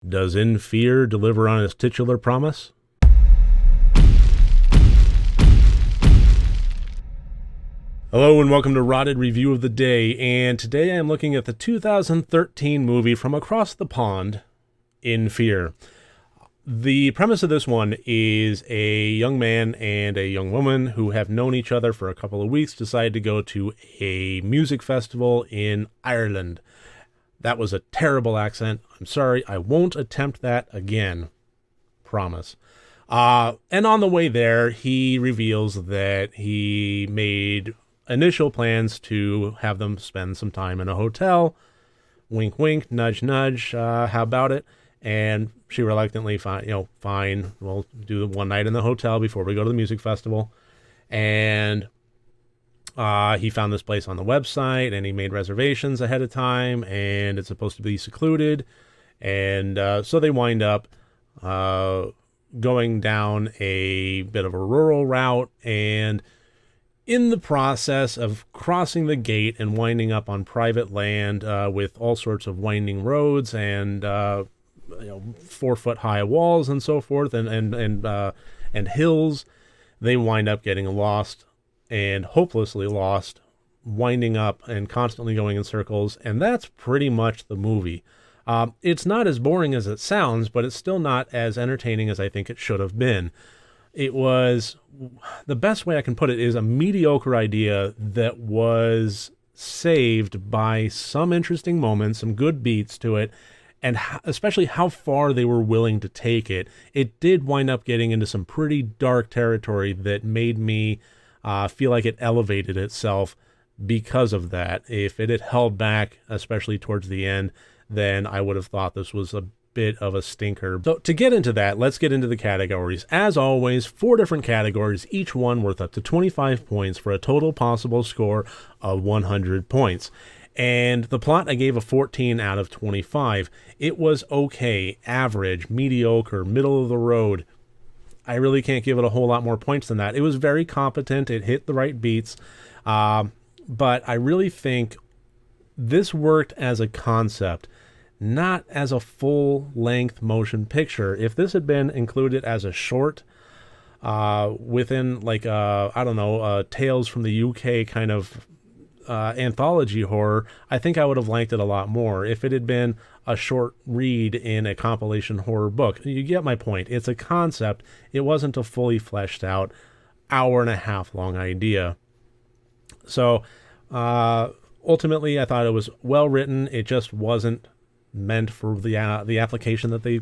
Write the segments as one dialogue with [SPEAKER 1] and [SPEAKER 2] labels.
[SPEAKER 1] Does In Fear deliver on its titular promise? Hello and welcome to RotD Review of the Day, and today I am looking at the 2013 movie from across the pond, In Fear. The premise of this one is a young man and a young woman who have known each other for a couple of weeks decide to go to a music festival in Ireland. That was a terrible accent. I'm sorry, I won't attempt that again. Promise. And on the way there, he reveals that he made initial plans to have them spend some time in a hotel. Wink, wink, nudge, nudge. How about it? And she reluctantly, fine, we'll do the one night in the hotel before we go to the music festival. And he found this place on the website, and he made reservations ahead of time, and it's supposed to be secluded. And so they wind up going down a bit of a rural route, and in the process of crossing the gate and winding up on private land with all sorts of winding roads and 4-foot high walls and so forth, and hills, they wind up getting lost and hopelessly lost, winding up and constantly going in circles, and that's pretty much the movie. It's not as boring as it sounds, but it's still not as entertaining as I think it should have been. It was, the best way I can put it is a mediocre idea that was saved by some interesting moments, some good beats to it, and especially how far they were willing to take it. It did wind up getting into some pretty dark territory that made me feel like it elevated itself because of that. If it had held back, especially towards the end, then I would have thought this was a bit of a stinker. So to get into that, let's get into the categories. As always, 4 different categories, each one worth up to 25 points for a total possible score of 100 points. And the plot I gave a 14 out of 25. It was okay, average, mediocre, middle of the road. I really can't give it a whole lot more points than that. It was very competent. It hit the right beats. But I really think this worked as a concept, not as a full-length motion picture. If this had been included as a short within, Tales from the UK kind of anthology horror, I think I would have liked it a lot more. If it had been a short read in a compilation horror book, you get my point. It's a concept. It wasn't a fully fleshed out hour-and-a-half long idea. So ultimately, I thought it was well written. It just wasn't meant for the application that they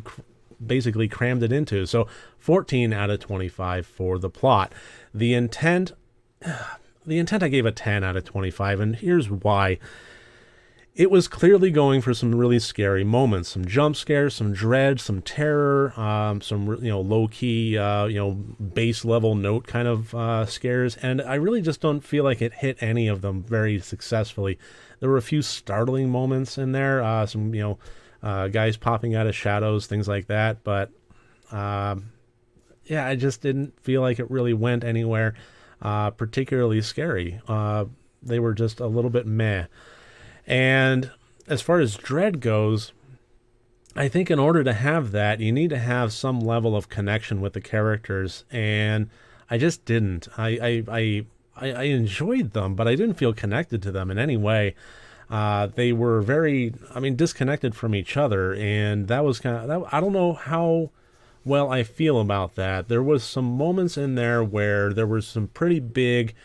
[SPEAKER 1] basically crammed it into. So 14 out of 25 for the plot. The intent I gave a 10 out of 25, and here's why. It was clearly going for some really scary moments, some jump scares, some dread, some terror, some low-key, base level note kind of scares, and I really just don't feel like it hit any of them very successfully. There were a few startling moments in there, some guys popping out of shadows, things like that, but I just didn't feel like it really went anywhere particularly scary. They were just a little bit meh. And as far as dread goes, I think in order to have that, you need to have some level of connection with the characters, and I just didn't. I enjoyed them, but I didn't feel connected to them in any way. They were very, disconnected from each other, and that was I don't know how well I feel about that. There was some moments in there where there was some pretty big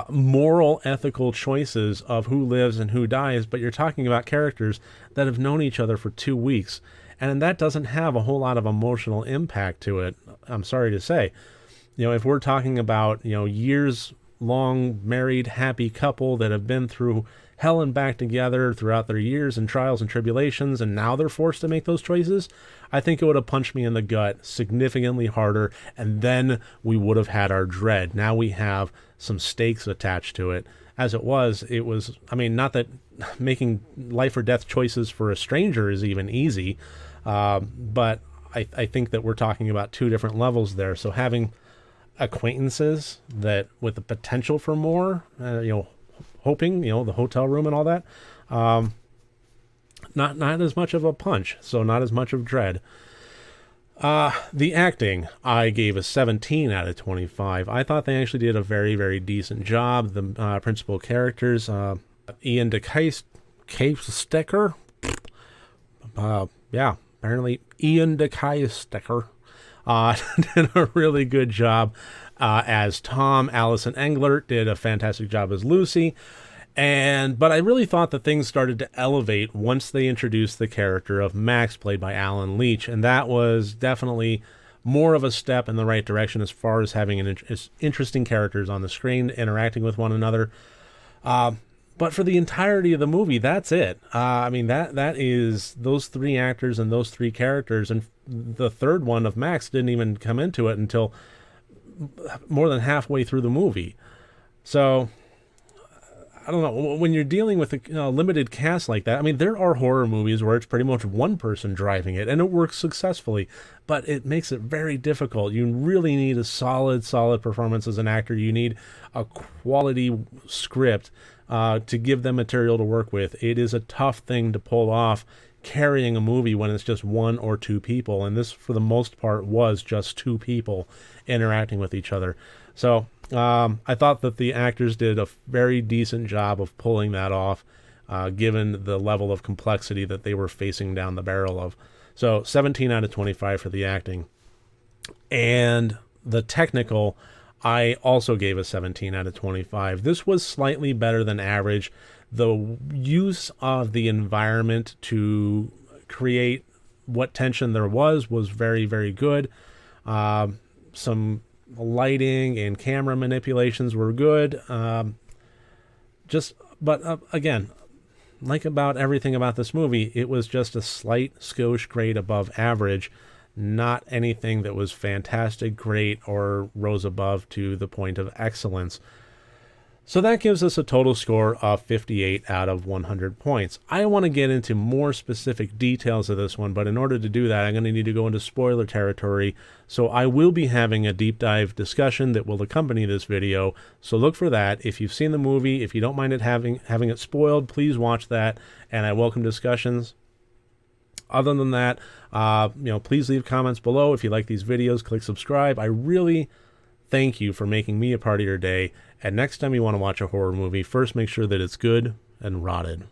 [SPEAKER 1] moral, ethical choices of who lives and who dies, but you're talking about characters that have known each other for 2 weeks, and that doesn't have a whole lot of emotional impact to it, I'm sorry to say. If we're talking about, years-long married, happy couple that have been through hell and back together throughout their years and trials and tribulations, and now they're forced to make those choices, I think it would have punched me in the gut significantly harder, and then we would have had our dread. Now we have some stakes attached to it. As it was, not that making life or death choices for a stranger is even easy, but I think that we're talking about 2 different levels there. So having acquaintances that with the potential for more, hoping, the hotel room and all that, not as much of a punch, so not as much of dread. The acting, I gave a 17 out of 25. I thought they actually did a very, very decent job. The principal characters, Ian DeKuyster, yeah, apparently Ian DeKuyster, did a really good job as Tom. Alison Englert did a fantastic job as Lucy. But I really thought that things started to elevate once they introduced the character of Max, played by Alan Leach, and that was definitely more of a step in the right direction as far as having interesting characters on the screen interacting with one another. But for the entirety of the movie, that's it. I mean, that is those three actors and those three characters, and the third one of Max didn't even come into it until more than halfway through the movie. So I don't know, when you're dealing with a limited cast like that, I mean, there are horror movies where it's pretty much one person driving it, and it works successfully, but it makes it very difficult. You really need a solid performance as an actor. You need a quality script to give them material to work with. It is a tough thing to pull off, carrying a movie when it's just one or two people, and this, for the most part, was just two people interacting with each other. So I thought that the actors did a very decent job of pulling that off, given the level of complexity that they were facing down the barrel of. So 17 out of 25 for the acting. And the technical, I also gave a 17 out of 25. This was slightly better than average. The use of the environment to create what tension there was very, very good. Some lighting and camera manipulations were good. Again, like about everything about this movie, it was just a slight skosh grade above average, not anything that was fantastic, great, or rose above to the point of excellence. So that gives us a total score of 58 out of 100 points. I want to get into more specific details of this one, but in order to do that, I'm going to need to go into spoiler territory. So I will be having a deep dive discussion that will accompany this video. So look for that. If you've seen the movie, if you don't mind it having it spoiled, please watch that, and I welcome discussions. Other than that, please leave comments below. If you like these videos, click subscribe. I really thank you for making me a part of your day. And next time you want to watch a horror movie, first make sure that it's good and rotted.